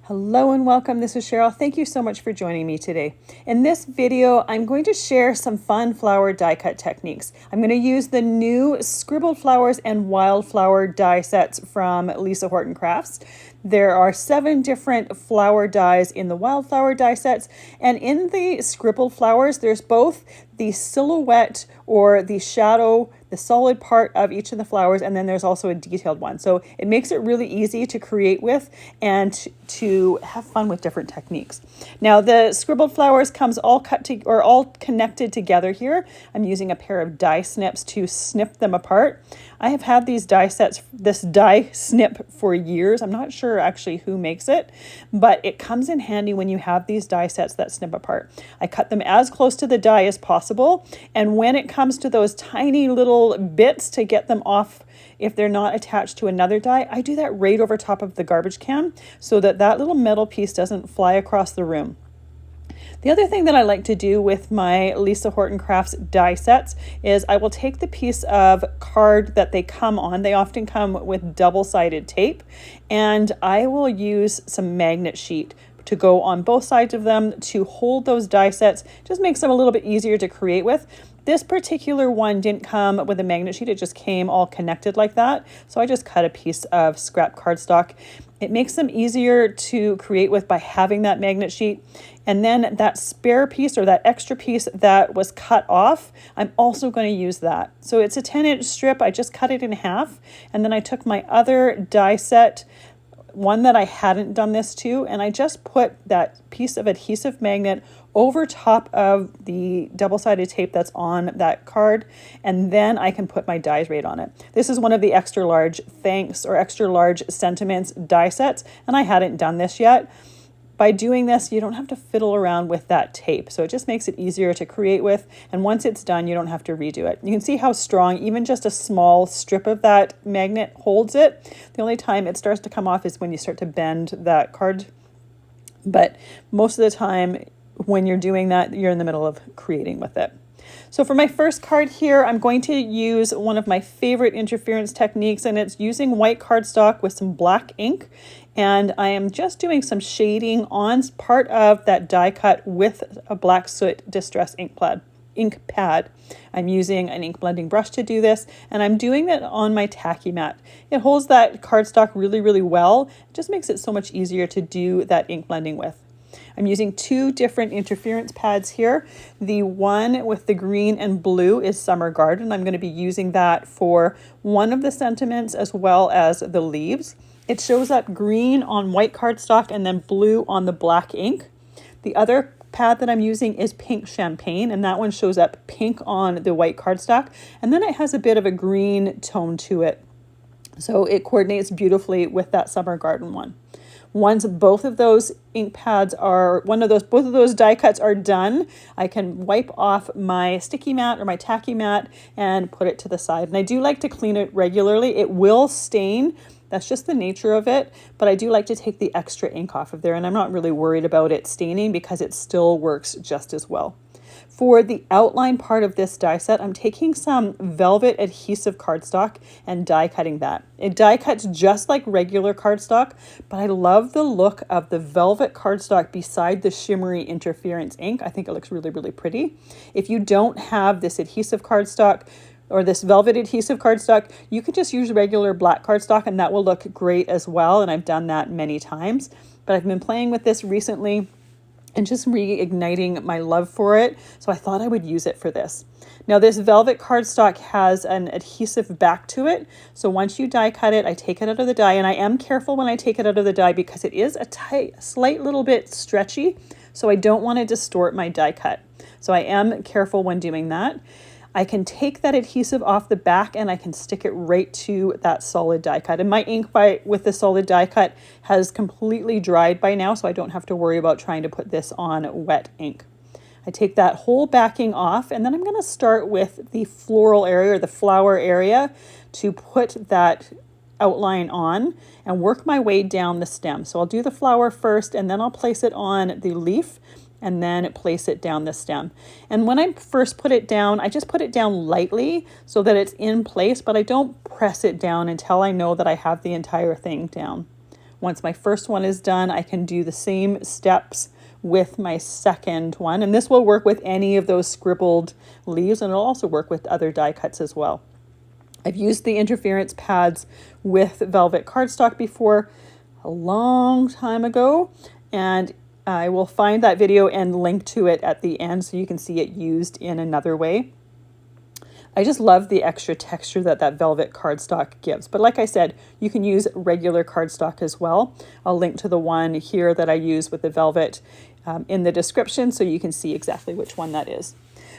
Hello and welcome. This is Cheryl. Thank you so much for joining me today. In this video, I'm going to share some fun flower die cut techniques. I'm going to use the new Scribbled Flowers and Wildflower die sets from Lisa Horton Crafts. There are 7 different flower dies in the Wildflower die sets, and in the Scribbled Flowers, there's both the silhouette or the shadow, the solid part of each of the flowers, and then there's also a detailed one. So it makes it really easy to create with and to have fun with different techniques. Now the Scribbled Flowers comes all connected together here. I'm using a pair of die snips to snip them apart. I have had these die sets, this die snip for years. I'm not sure actually who makes it, but it comes in handy when you have these die sets that snip apart. I cut them as close to the die as possible, and when it comes to those tiny little bits to get them off if they're not attached to another die, I do that right over top of the garbage can so that that little metal piece doesn't fly across the room. The other thing that I like to do with my Lisa Horton Crafts die sets is I will take the piece of card that they come on. They often come with double-sided tape, and I will use some magnet sheet to go on both sides of them to hold those die sets. Just makes them a little bit easier to create with. This particular one didn't come with a magnet sheet, it just came all connected like that. So I just cut a piece of scrap cardstock. It makes them easier to create with by having that magnet sheet. And then that spare piece or that extra piece that was cut off, I'm also going to use that. So it's a 10-inch strip, I just cut it in half. And then I took my other die set, one that I hadn't done this to, and I just put that piece of adhesive magnet over top of the double-sided tape that's on that card, and then I can put my dies right on it. This is one of the extra large thanks or extra large sentiments die sets, and I hadn't done this yet. By doing this, you don't have to fiddle around with that tape. So it just makes it easier to create with. And once it's done, you don't have to redo it. You can see how strong even just a small strip of that magnet holds it. The only time it starts to come off is when you start to bend that card. But most of the time when you're doing that, you're in the middle of creating with it. So for my first card here, I'm going to use one of my favorite interference techniques, and it's using white cardstock with some black ink. And I am just doing some shading on part of that die cut with a black soot distress ink pad. I'm using an ink blending brush to do this, and I'm doing that on my Tacky Mat. It holds that cardstock really, really well. It just makes it so much easier to do that ink blending with. I'm using 2 different interference pads here. The one with the green and blue is Summer Garden. I'm going to be using that for one of the sentiments as well as the leaves. It shows up green on white cardstock and then blue on the black ink. The other pad that I'm using is Pink Champagne, and that one shows up pink on the white cardstock, and then it has a bit of a green tone to it. So it coordinates beautifully with that Summer Garden one. Once both of those ink pads are, both of those die cuts are done, I can wipe off my sticky mat or my tacky mat and put it to the side. And I do like to clean it regularly. It will stain. That's just the nature of it, but I do like to take the extra ink off of there, and I'm not really worried about it staining because it still works just as well. For the outline part of this die set, I'm taking some velvet adhesive cardstock and die cutting that. It die cuts just like regular cardstock, but I love the look of the velvet cardstock beside the shimmery interference ink. I think it looks really, really pretty. If you don't have this adhesive cardstock or this velvet adhesive cardstock, you could just use regular black cardstock and that will look great as well. And I've done that many times, but I've been playing with this recently and just reigniting my love for it. So I thought I would use it for this. Now this velvet cardstock has an adhesive back to it. So once you die cut it, I take it out of the die, and I am careful when I take it out of the die because it is a slight little bit stretchy. So I don't want to distort my die cut. So I am careful when doing that. I can take that adhesive off the back and I can stick it right to that solid die cut. And my ink with the solid die cut has completely dried by now, so I don't have to worry about trying to put this on wet ink. I take that whole backing off, and then I'm going to start with the floral area or the flower area to put that outline on and work my way down the stem. So I'll do the flower first, and then I'll place it on the leaf, and then place it down the stem. And when I first put it down, I just put it down lightly so that it's in place, but I don't press it down until I know that I have the entire thing down. Once my first one is done, I can do the same steps with my second one. And this will work with any of those scribbled leaves, and it'll also work with other die cuts as well. I've used the interference pads with velvet cardstock before a long time ago, and I will find that video and link to it at the end so you can see it used in another way. I just love the extra texture that that velvet cardstock gives. But like I said, you can use regular cardstock as well. I'll link to the one here that I use with the velvet in the description so you can see exactly which one that is.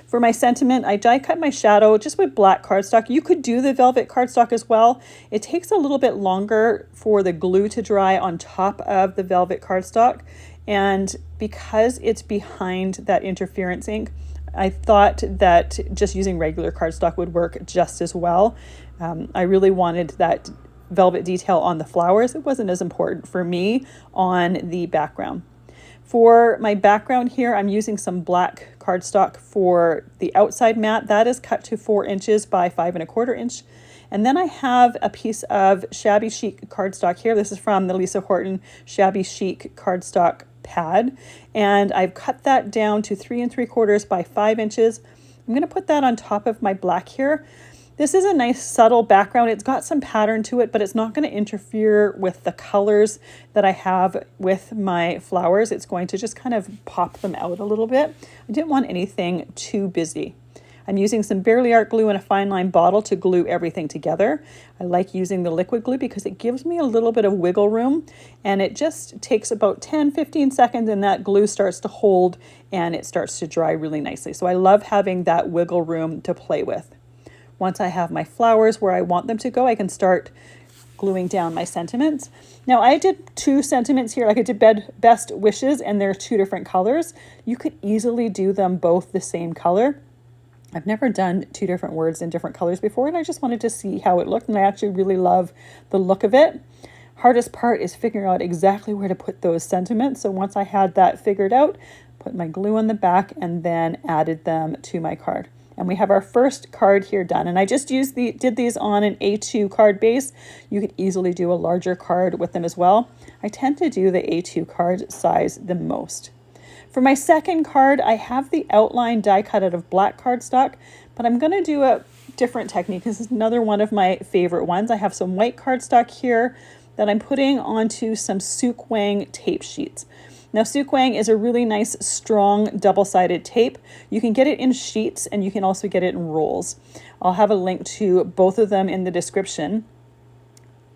For my sentiment, I die cut my shadow just with black cardstock. You could do the velvet cardstock as well. It takes a little bit longer for the glue to dry on top of the velvet cardstock. And because it's behind that interference ink, I thought that just using regular cardstock would work just as well. I really wanted that velvet detail on the flowers. It wasn't as important for me on the background. For my background here, I'm using some black cardstock for the outside mat. That is cut to 4 inches by 5 1/4 inch. And then I have a piece of Shabby Chic cardstock here. This is from the Lisa Horton Shabby Chic cardstock pad. And I've cut that down to 3 3/4 by 5 inches. I'm going to put that on top of my black here. This is a nice subtle background. It's got some pattern to it, but it's not going to interfere with the colors that I have with my flowers. It's going to just kind of pop them out a little bit. I didn't want anything too busy. I'm using some Barely Art glue in a fine line bottle to glue everything together. I like using the liquid glue because it gives me a little bit of wiggle room, and it just takes about 10-15 seconds and that glue starts to hold and it starts to dry really nicely. So I love having that wiggle room to play with. Once I have my flowers where I want them to go, I can start gluing down my sentiments. Now I did 2 sentiments here, like I did Best Wishes, and they're 2 different colors. You could easily do them both the same color. I've never done 2 different words in different colors before, and I just wanted to see how it looked, and I actually really love the look of it. Hardest part is figuring out exactly where to put those sentiments. So once I had that figured out, put my glue on the back and then added them to my card. And we have our first card here done. And I just did these on an A2 card base. You could easily do a larger card with them as well. I tend to do the A2 card size the most. For my second card, I have the outline die cut out of black cardstock, but I'm going to do a different technique. This is another one of my favorite ones. I have some white cardstock here that I'm putting onto some Soot tape sheets. Now, Soot is a really nice, strong, double-sided tape. You can get it in sheets and you can also get it in rolls. I'll have a link to both of them in the description.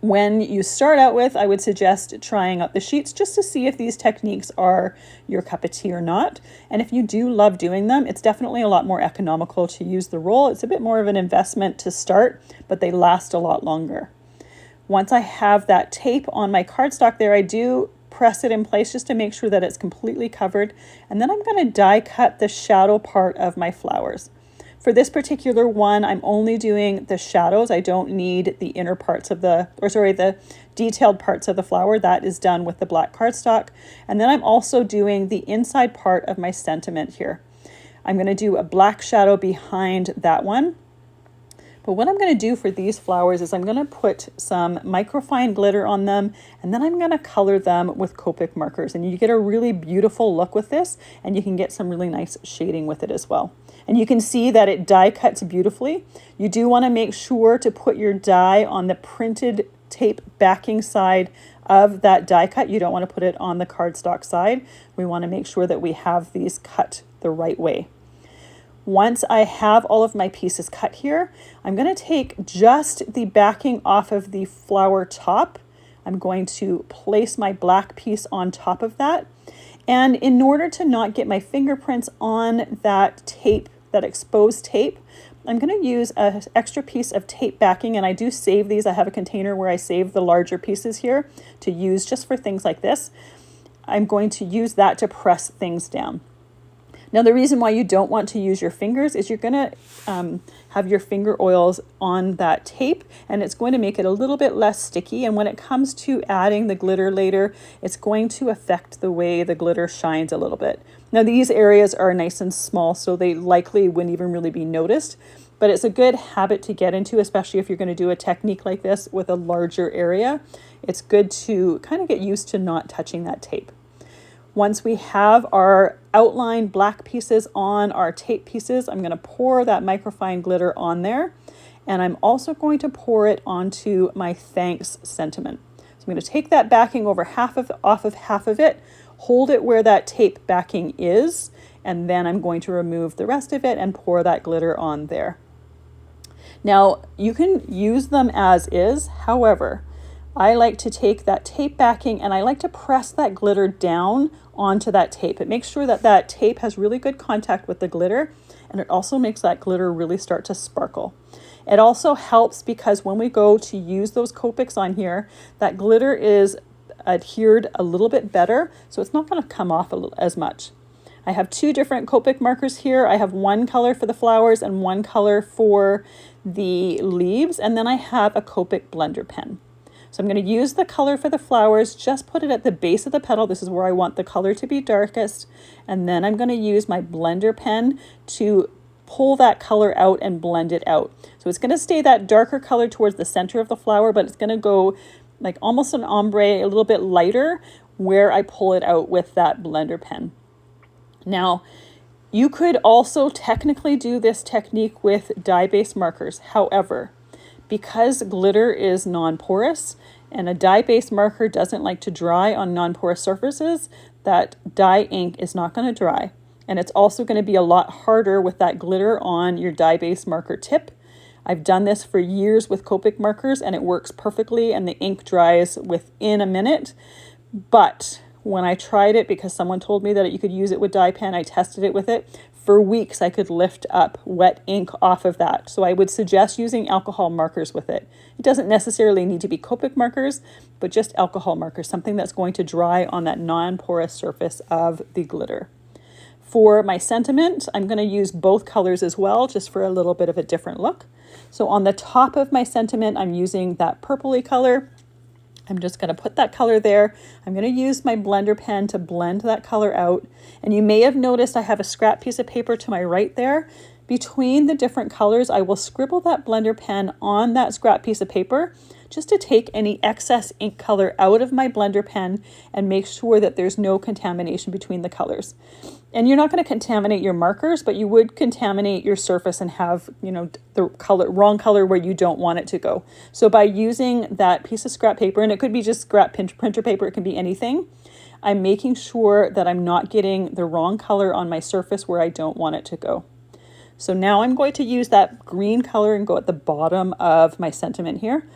When you start out with, I would suggest trying out the sheets just to see if these techniques are your cup of tea or not. And if you do love doing them, it's definitely a lot more economical to use the roll. It's a bit more of an investment to start, but they last a lot longer. Once I have that tape on my cardstock there, I do press it in place just to make sure that it's completely covered. And then I'm going to die cut the shadow part of my flowers. For this particular one, I'm only doing the shadows. I don't need the inner parts of the detailed parts of the flower. That is done with the black cardstock. And then I'm also doing the inside part of my sentiment here. I'm going to do a black shadow behind that one. But what I'm going to do for these flowers is I'm going to put some microfine glitter on them, and then I'm going to color them with Copic markers. And you get a really beautiful look with this, and you can get some really nice shading with it as well. And you can see that it die cuts beautifully. You do want to make sure to put your die on the printed tape backing side of that die cut. You don't want to put it on the cardstock side. We want to make sure that we have these cut the right way. Once I have all of my pieces cut here, I'm going to take just the backing off of the flower top. I'm going to place my black piece on top of that. And in order to not get my fingerprints on that tape, that exposed tape, I'm going to use an extra piece of tape backing, and I do save these. I have a container where I save the larger pieces here to use just for things like this. I'm going to use that to press things down. Now, the reason why you don't want to use your fingers is you're going to have your finger oils on that tape, and it's going to make it a little bit less sticky. And when it comes to adding the glitter later, it's going to affect the way the glitter shines a little bit. Now, these areas are nice and small, so they likely wouldn't even really be noticed. but it's a good habit to get into, especially if you're going to do a technique like this with a larger area. It's good to kind of get used to not touching that tape. Once we have our outline black pieces on our tape pieces, I'm going to pour that microfine glitter on there. And I'm also going to pour it onto my thanks sentiment. So I'm going to take that backing over off of half of it, hold it where that tape backing is, and then I'm going to remove the rest of it and pour that glitter on there. Now, you can use them as is. However, I like to take that tape backing and I like to press that glitter down onto that tape. It makes sure that that tape has really good contact with the glitter, and it also makes that glitter really start to sparkle. It also helps because when we go to use those Copics on here, that glitter is adhered a little bit better, so it's not going to come off as much. I have two different Copic markers here. I have one color for the flowers and one color for the leaves, and then I have a Copic blender pen. So I'm going to use the color for the flowers, just put it at the base of the petal. This is where I want the color to be darkest. And then I'm going to use my blender pen to pull that color out and blend it out. So it's going to stay that darker color towards the center of the flower, but it's going to go like almost an ombre, a little bit lighter where I pull it out with that blender pen. Now, you could also technically do this technique with dye-based markers. However, because glitter is non-porous and a dye-based marker doesn't like to dry on non-porous surfaces, that dye ink is not going to dry. And it's also going to be a lot harder with that glitter on your dye-based marker tip. I've done this for years with Copic markers and it works perfectly and the ink dries within a minute. But when I tried it, because someone told me that you could use it with dye pen, I tested it with it. For weeks, I could lift up wet ink off of that. So I would suggest using alcohol markers with it. It doesn't necessarily need to be Copic markers, but just alcohol markers, something that's going to dry on that non-porous surface of the glitter. For my sentiment, I'm going to use both colors as well, just for a little bit of a different look. So on the top of my sentiment, I'm using that purpley color. I'm just going to put that color there. I'm going to use my blender pen to blend that color out. And you may have noticed I have a scrap piece of paper to my right there. Between the different colors, I will scribble that blender pen on that scrap piece of paper just to take any excess ink color out of my blender pen and make sure that there's no contamination between the colors. And you're not going to contaminate your markers, but you would contaminate your surface and have, the wrong color where you don't want it to go. So by using that piece of scrap paper, and it could be just scrap printer paper, it can be anything, I'm making sure that I'm not getting the wrong color on my surface where I don't want it to go. So now I'm going to use that green color and go at the bottom of my sentiment here.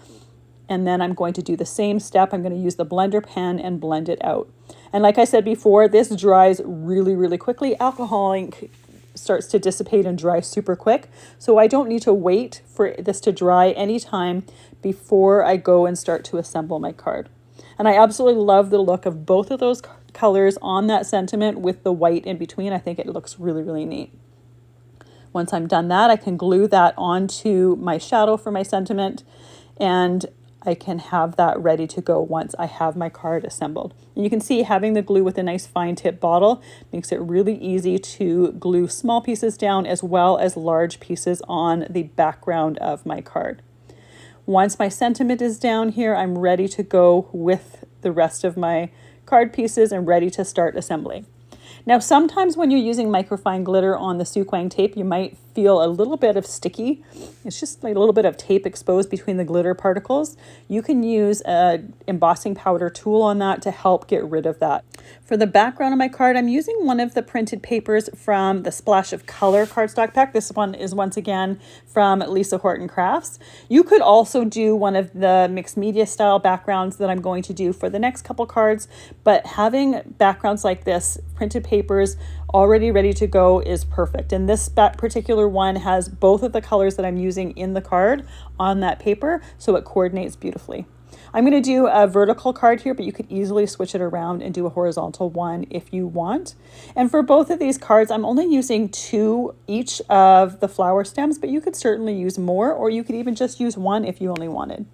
And then I'm going to do the same step. I'm going to use the blender pen and blend it out. And like I said before, this dries really, really quickly. Alcohol ink starts to dissipate and dry super quick. So I don't need to wait for this to dry anytime before I go and start to assemble my card. And I absolutely love the look of both of those colors on that sentiment with the white in between. I think it looks really, really neat. Once I'm done that, I can glue that onto my shadow for my sentiment, and I can have that ready to go once I have my card assembled. And you can see having the glue with a nice fine tip bottle makes it really easy to glue small pieces down as well as large pieces on the background of my card. Once my sentiment is down here, I'm ready to go with the rest of my card pieces and ready to start assembling. Now, sometimes when you're using microfine glitter on the Suquang tape, you might feel a little bit of sticky. It's just like a little bit of tape exposed between the glitter particles. You can use an embossing powder tool on that to help get rid of that. For the background of my card, I'm using one of the printed papers from the Splash of Color cardstock pack. This one is once again from Lisa Horton Crafts. You could also do one of the mixed media style backgrounds that I'm going to do for the next couple cards, but having backgrounds like this, printed papers already ready to go, is perfect. And this particular one has both of the colors that I'm using in the card on that paper, so it coordinates beautifully. I'm going to do a vertical card here, but you could easily switch it around and do a horizontal one if you want. And for both of these cards, I'm only using 2 each of the flower stems, but you could certainly use more, or you could even just use one if you only wanted.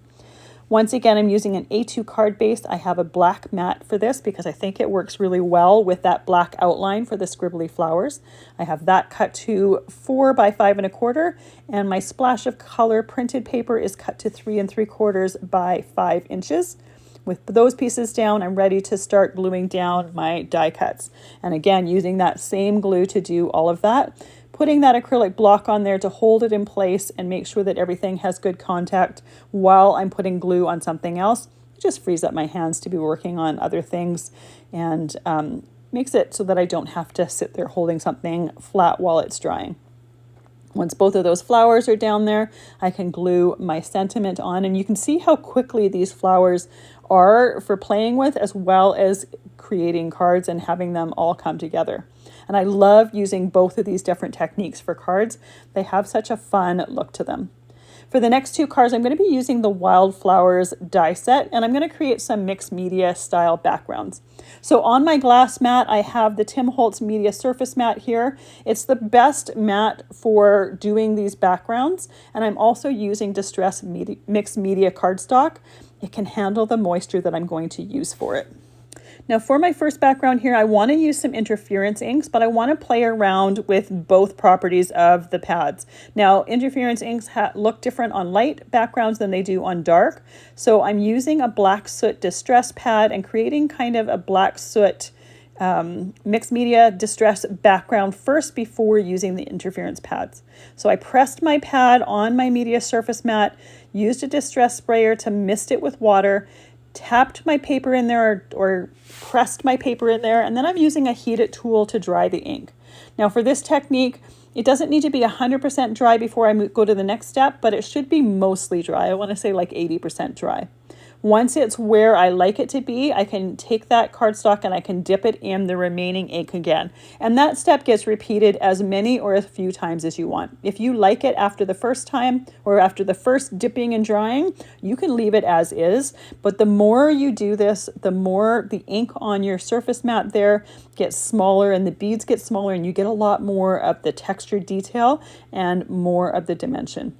Once again, I'm using an A2 card base. I have a black mat for this because I think it works really well with that black outline for the scribbly flowers. I have that cut to 4 by 5 1/4, and my splash of color printed paper is cut to 3 3/4 by 5 inches. With those pieces down, I'm ready to start gluing down my die cuts. And again, using that same glue to do all of that. Putting that acrylic block on there to hold it in place and make sure that everything has good contact while I'm putting glue on something else. It just frees up my hands to be working on other things, and makes it so that I don't have to sit there holding something flat while it's drying. Once both of those flowers are down there, I can glue my sentiment on, and you can see how quickly these flowers are for playing with, as well as creating cards and having them all come together. And I love using both of these different techniques for cards. They have such a fun look to them. For the next 2 cards, I'm going to be using the Wildflowers die set, and I'm going to create some mixed media style backgrounds. So on my glass mat, I have the Tim Holtz Media Surface Mat here. It's the best mat for doing these backgrounds, and I'm also using Distress Mixed Media Cardstock. It can handle the moisture that I'm going to use for it. Now for my first background here, I want to use some interference inks, but I want to play around with both properties of the pads. Now interference inks look different on light backgrounds than they do on dark. So I'm using a black soot distress pad and creating kind of a black soot mixed media distress background first before using the interference pads. So I pressed my pad on my media surface mat, used a distress sprayer to mist it with water, tapped my paper in there or pressed my paper in there, and then I'm using a heated tool to dry the ink. Now for this technique, it doesn't need to be 100% dry before I go to the next step, but it should be mostly dry. I want to say like 80% dry. Once it's where I like it to be, I can take that cardstock and I can dip it in the remaining ink again. And that step gets repeated as many or as few times as you want. If you like it after the first time or after the first dipping and drying, you can leave it as is. But the more you do this, the more the ink on your surface mat there gets smaller and the beads get smaller, and you get a lot more of the texture detail and more of the dimension.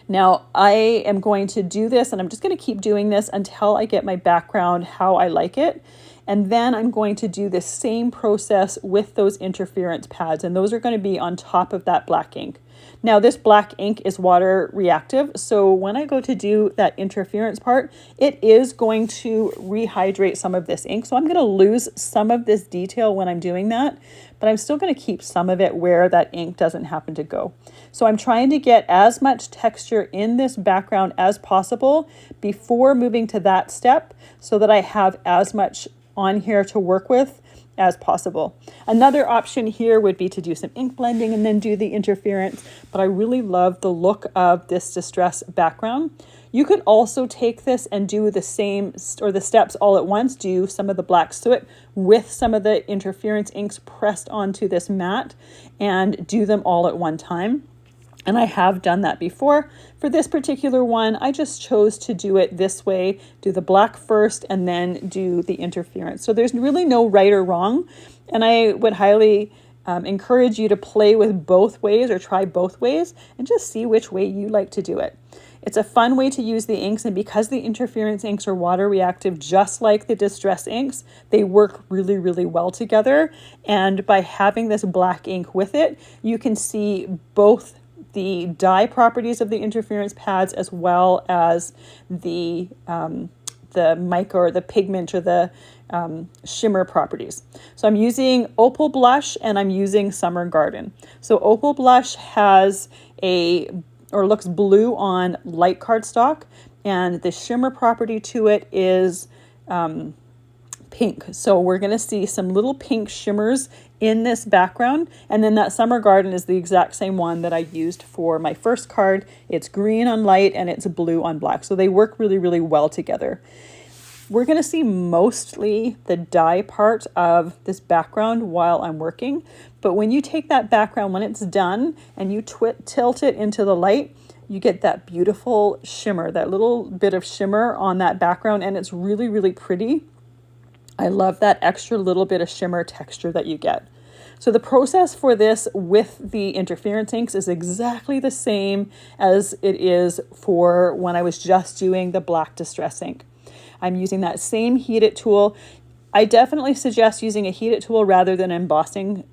Now I am going to do this, and I'm just going to keep doing this until I get my background how I like it. And then I'm going to do the same process with those interference pads, and those are going to be on top of that black ink. Now this black ink is water reactive, so when I go to do that interference part, it is going to rehydrate some of this ink. So I'm going to lose some of this detail when I'm doing that, but I'm still going to keep some of it where that ink doesn't happen to go. So I'm trying to get as much texture in this background as possible before moving to that step so that I have as much on here to work with as possible. Another option here would be to do some ink blending and then do the interference, but I really love the look of this distress background. You could also take this and do the same, or the steps all at once, do some of the black soot with some of the interference inks pressed onto this mat and do them all at one time. And I have done that before. For this particular one, I just chose to do it this way, do the black first and then do the interference. So there's really no right or wrong. And I would highly encourage you to play with both ways or try both ways and just see which way you like to do it. It's a fun way to use the inks, and because the interference inks are water reactive, just like the distress inks, they work really, really well together. And by having this black ink with it, you can see both the dye properties of the interference pads as well as the mica or the pigment or the shimmer properties. So I'm using Opal blush and I'm using Summer Garden. So Opal blush has looks blue on light cardstock, and the shimmer property to it is pink. So we're going to see some little pink shimmers in this background. And then that Summer Garden is the exact same one that I used for my first card. It's green on light and it's blue on black. So they work really, really well together. We're going to see mostly the dye part of this background while I'm working. But when you take that background, when it's done and you tilt it into the light, you get that beautiful shimmer, that little bit of shimmer on that background. And it's really, really pretty. I love that extra little bit of shimmer texture that you get. So the process for this with the interference inks is exactly the same as it is for when I was just doing the black distress ink. I'm using that same heated tool. I definitely suggest using a heated tool rather than an embossing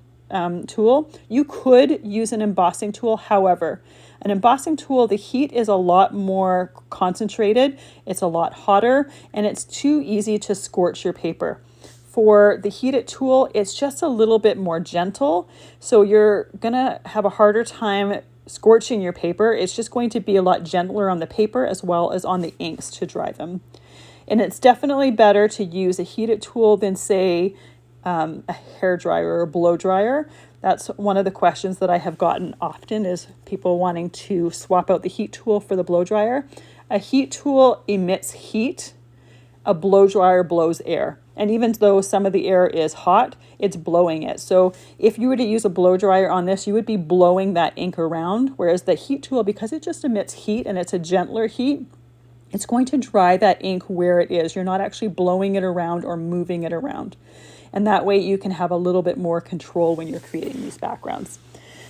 tool. You could use an embossing tool. However, an embossing tool, the heat is a lot more concentrated, it's a lot hotter, and it's too easy to scorch your paper. For the heated tool, it's just a little bit more gentle, so you're gonna have a harder time scorching your paper. It's just going to be a lot gentler on the paper as well as on the inks to dry them. And it's definitely better to use a heated tool than, say, a hair dryer or blow dryer. That's one of the questions that I have gotten often, is people wanting to swap out the heat tool for the blow dryer. A heat tool emits heat, a blow dryer blows air. And even though some of the air is hot, it's blowing it. So if you were to use a blow dryer on this, you would be blowing that ink around. Whereas the heat tool, because it just emits heat and it's a gentler heat, it's going to dry that ink where it is. You're not actually blowing it around or moving it around. And that way you can have a little bit more control when you're creating these backgrounds.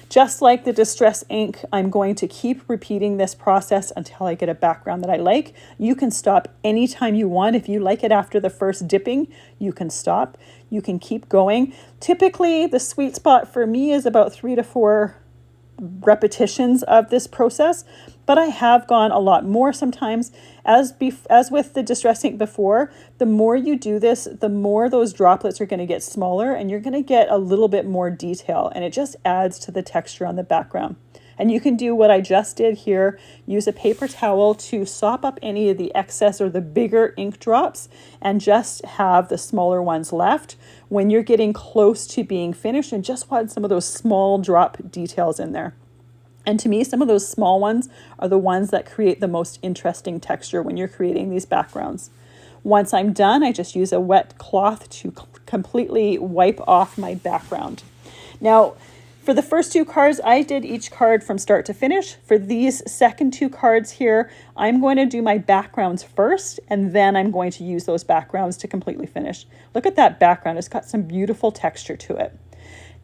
Just like the distress ink, I'm going to keep repeating this process until I get a background that I like. You can stop anytime you want. If you like it after the first dipping, you can stop. You can keep going. Typically, the sweet spot for me is about 3 to 4 repetitions of this process, but I have gone a lot more sometimes. As with the distress ink before, the more you do this, the more those droplets are going to get smaller and you're going to get a little bit more detail, and it just adds to the texture on the background. And you can do what I just did here, use a paper towel to sop up any of the excess or the bigger ink drops and just have the smaller ones left when you're getting close to being finished, and just want some of those small drop details in there. And to me, some of those small ones are the ones that create the most interesting texture when you're creating these backgrounds. Once I'm done, I just use a wet cloth to completely wipe off my background. Now, for the first 2 cards, I did each card from start to finish. For these second 2 cards here, I'm going to do my backgrounds first, and then I'm going to use those backgrounds to completely finish. Look at that background. It's got some beautiful texture to it.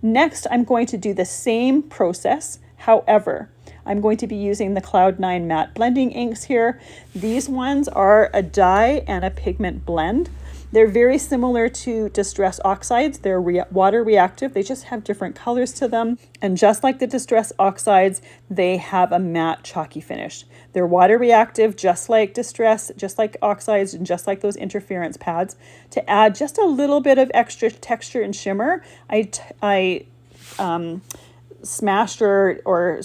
Next, I'm going to do the same process. However, I'm going to be using the Cloud9 matte blending inks here. These ones are a dye and a pigment blend. They're very similar to Distress Oxides. They're water reactive. They just have different colors to them. And just like the Distress Oxides, they have a matte chalky finish. They're water reactive, just like Distress, just like Oxides, and just like those interference pads. To add just a little bit of extra texture and shimmer, I smashed or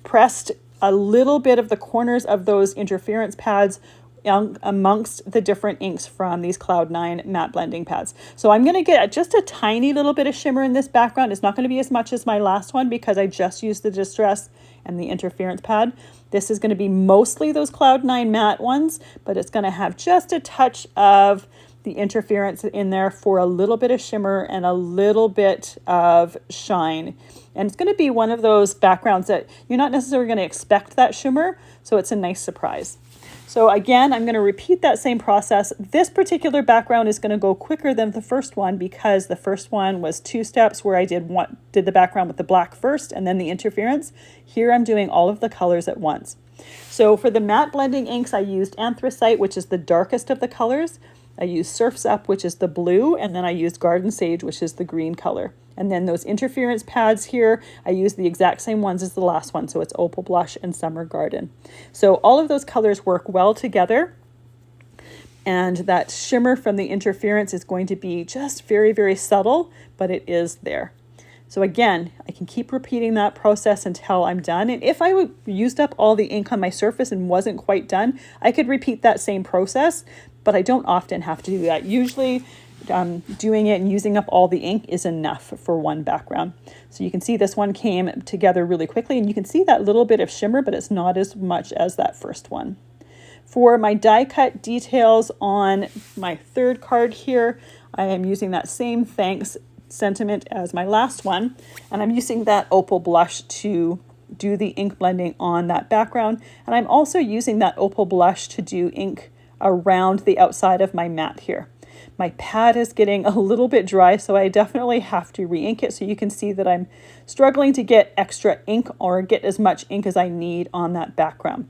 pressed a little bit of the corners of those interference pads amongst the different inks from these Cloud9 matte blending pads. So I'm going to get just a tiny little bit of shimmer in this background. It's not going to be as much as my last one because I just used the Distress and the interference pad. This is going to be mostly those Cloud9 matte ones, but it's going to have just a touch of the interference in there for a little bit of shimmer and a little bit of shine. And it's going to be one of those backgrounds that you're not necessarily going to expect that shimmer, so it's a nice surprise. So again, I'm going to repeat that same process. This particular background is going to go quicker than the first one because the first one was 2 steps where I did the background with the black first and then the interference. Here I'm doing all of the colors at once. So for the matte blending inks, I used Anthracite, which is the darkest of the colors. I used Surf's Up, which is the blue, and then I used Garden Sage, which is the green color. And then those interference pads here, I used the exact same ones as the last one, so it's Opal Blush and Summer Garden. So all of those colors work well together, and that shimmer from the interference is going to be just very, very subtle, but it is there. So again, I can keep repeating that process until I'm done. And if I used up all the ink on my surface and wasn't quite done, I could repeat that same process, but I don't often have to do that. Usually doing it and using up all the ink is enough for one background. So you can see this one came together really quickly, and you can see that little bit of shimmer, but it's not as much as that first one. For my die cut details on my third card here, I am using that same thanks sentiment as my last one, and I'm using that Opal blush to do the ink blending on that background, and I'm also using that Opal blush to do ink around the outside of my mat here. My pad is getting a little bit dry, so I definitely have to re-ink it. So you can see that I'm struggling to get extra ink or get as much ink as I need on that background.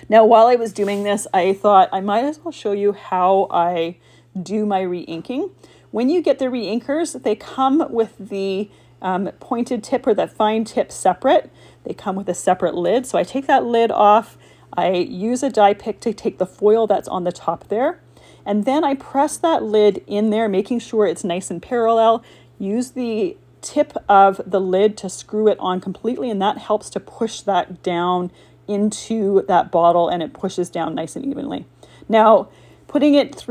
Now, while I was doing this, I thought I might as well show you how I do my re-inking. When you get the re-inkers, they come with the pointed tip or that fine tip separate. They come with a separate lid. So I take that lid off. I use a die pick to take the foil that's on the top there. And then I press that lid in there, making sure it's nice and parallel. Use the tip of the lid to screw it on completely, and that helps to push that down into that bottle, and it pushes down nice and evenly. Now, putting it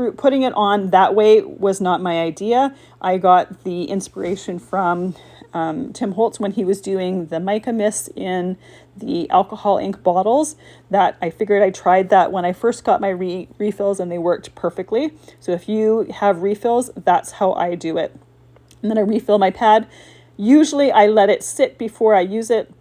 on that way was not my idea. I got the inspiration from Tim Holtz when he was doing the mica mist in the alcohol ink bottles. That I figured I tried that when I first got my refills, and they worked perfectly. So if you have refills, that's how I do it. And then I refill my pad. Usually I let it sit before I use it,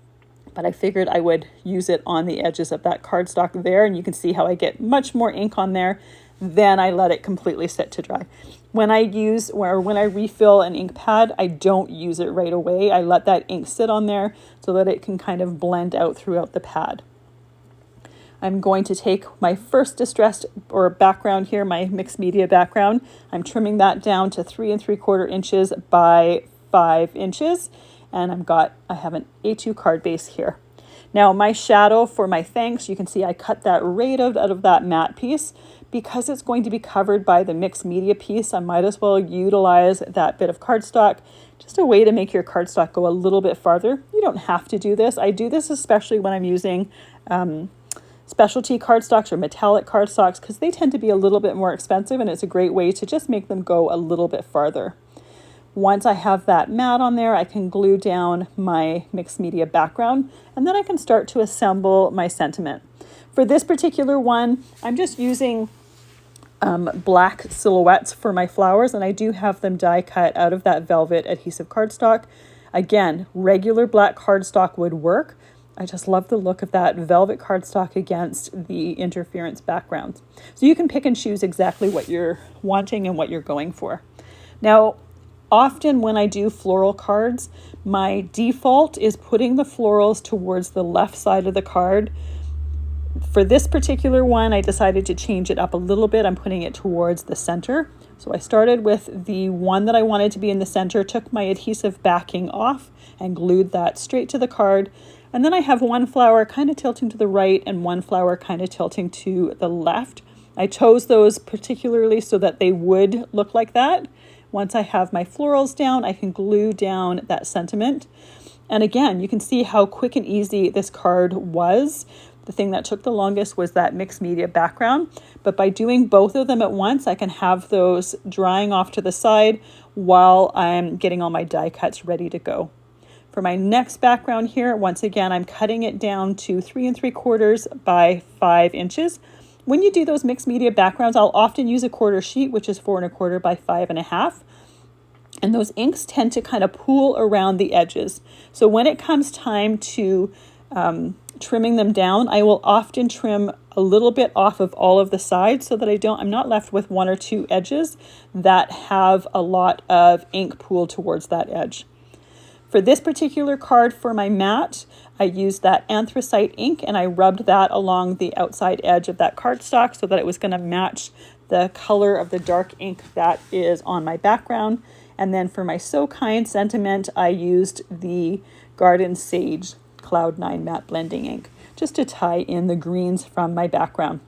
but I figured I would use it on the edges of that cardstock there, and you can see how I get much more ink on there. Then I let it completely sit to dry. When I refill an ink pad, I don't use it right away. I let that ink sit on there so that it can kind of blend out throughout the pad. I'm going to take my first distressed or background here, my mixed media background. I'm trimming that down to 3 3/4 inches by 5 inches. And I have an A2 card base here. Now my shadow for my thanks, you can see I cut that right out of that matte piece. Because it's going to be covered by the mixed media piece, I might as well utilize that bit of cardstock. Just a way to make your cardstock go a little bit farther. You don't have to do this. I do this especially when I'm using specialty cardstocks or metallic cardstocks, because they tend to be a little bit more expensive, and it's a great way to just make them go a little bit farther. Once I have that mat on there, I can glue down my mixed media background, and then I can start to assemble my sentiment. For this particular one, I'm just using black silhouettes for my flowers, and I do have them die cut out of that velvet adhesive cardstock. Again, regular black cardstock would work. I just love the look of that velvet cardstock against the interference backgrounds. So you can pick and choose exactly what you're wanting and what you're going for. Now, often when I do floral cards, my default is putting the florals towards the left side of the card. For this particular one, I decided to change it up a little bit. I'm putting it towards the center. So I started with the one that I wanted to be in the center, took my adhesive backing off and glued that straight to the card. And then I have one flower kind of tilting to the right and one flower kind of tilting to the left. I chose those particularly so that they would look like that. Once I have my florals down, I can glue down that sentiment. And again, you can see how quick and easy this card was. The thing that took the longest was that mixed media background. But by doing both of them at once, I can have those drying off to the side while I'm getting all my die cuts ready to go. For my next background here, once again, I'm cutting it down to 3 3/4 by 5 inches. When you do those mixed media backgrounds, I'll often use a quarter sheet, which is 4 1/4 by 5 1/2. And those inks tend to kind of pool around the edges. So when it comes time to trimming them down, I will often trim a little bit off of all of the sides so that I'm not left with 1 or 2 edges that have a lot of ink pooled towards that edge. For this particular card for my mat, I used that anthracite ink and I rubbed that along the outside edge of that cardstock so that it was going to match the color of the dark ink that is on my background. And then for my So Kind sentiment, I used the Garden Sage Cloud 9 matte blending ink just to tie in the greens from my background.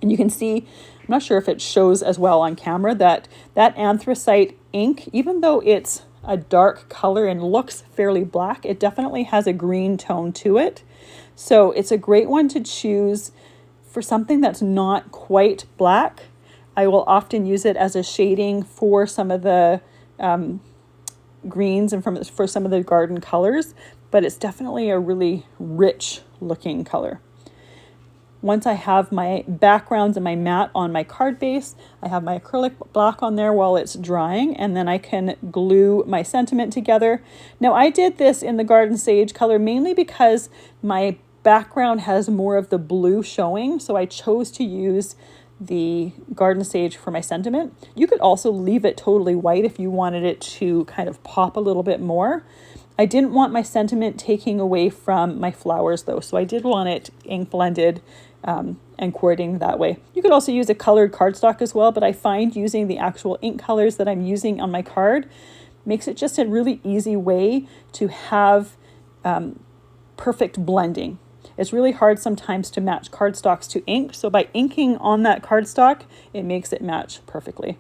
And you can see, I'm not sure if it shows as well on camera, that anthracite ink, even though it's a dark color and looks fairly black, it definitely has a green tone to it. So it's a great one to choose for something that's not quite black. I will often use it as a shading for some of the greens and for some of the garden colors, but it's definitely a really rich looking color. Once I have my backgrounds and my mat on my card base, I have my acrylic block on there while it's drying, and then I can glue my sentiment together. Now I did this in the Garden Sage color mainly because my background has more of the blue showing, so I chose to use the garden sage for my sentiment. You could also leave it totally white if you wanted it to kind of pop a little bit more. I didn't want my sentiment taking away from my flowers though, so I did want it ink blended and coordinating that way. You could also use a colored cardstock as well, but I find using the actual ink colors that I'm using on my card makes it just a really easy way to have perfect blending. It's really hard sometimes to match cardstocks to ink, so by inking on that cardstock, it makes it match perfectly.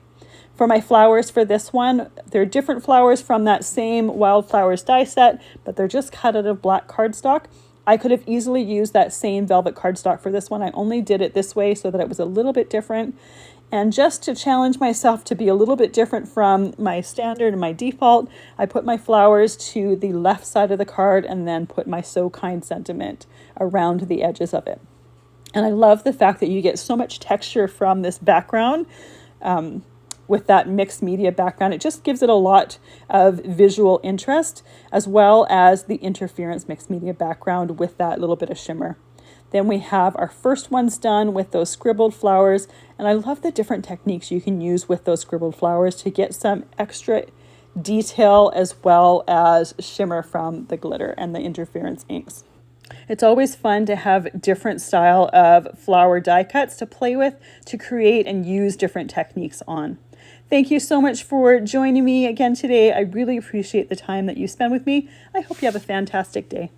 For my flowers for this one, they're different flowers from that same Wildflowers die set, but they're just cut out of black cardstock. I could have easily used that same velvet cardstock for this one. I only did it this way so that it was a little bit different. And just to challenge myself to be a little bit different from my standard and my default, I put my flowers to the left side of the card and then put my So Kind sentiment around the edges of it. And I love the fact that you get so much texture from this background with that mixed media background. It just gives it a lot of visual interest, as well as the interference mixed media background with that little bit of shimmer. Then we have our first ones done with those scribbled flowers. And I love the different techniques you can use with those scribbled flowers to get some extra detail as well as shimmer from the glitter and the interference inks. It's always fun to have different style of flower die cuts to play with to create and use different techniques on. Thank you so much for joining me again today. I really appreciate the time that you spend with me. I hope you have a fantastic day.